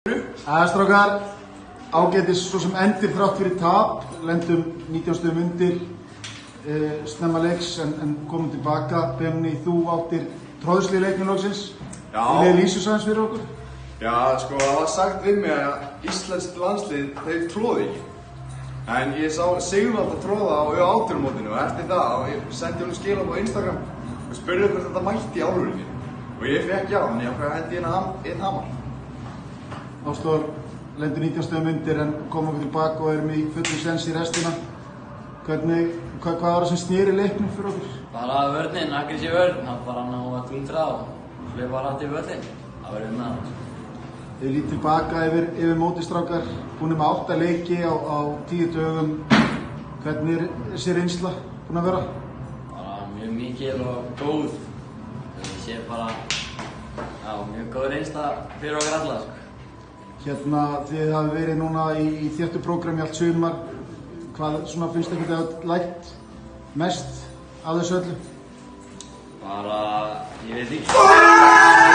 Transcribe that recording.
Strákar, ágætis svo sem endir þrátt fyrir tap, lendum 19 stöðum undir snemma leiks en komum tilbaka. Benni, þú áttir tróðsli í leiknum loksins. Vil ég lýsa aðeins fyrir okkur? Já, sko, það var sagt við mig að íslenskt landslið, þeir tróði ekki. En ég sá Sigurvald að tróða á U18-mótinu og eftir það og ég sendi honum skilaboð á Instagram og spurði hvort þetta mætti í alvörunni. Og ég fekk já, en ég ákvað að hendi einn hamar. Ástór, lendur 19 stöðum undir en komum okkur tilbaka og erum í fullum sens í restina. Hvað var það sem snýri leiknum fyrir okkur? Bara vörnin, aggressív vörn, það bara ná að dundra og hlaupa rætt í vörnin. Það verður með það. Þið lít tilbaka yfir móti, strákar, búin með 8 leiki á 10 dögum. Hvernig er þessi reynsla búin að vera? Bara mjög mikil og góð. Ég sé bara, mjög góð reynsla fyrir okkur alla, sko. Þið hafi verið núna í þéttu prógrami allt sumar. Hvað svona finnst ykkur þið hafa lært mest af þessu öllu? Bara, ég veit ekki.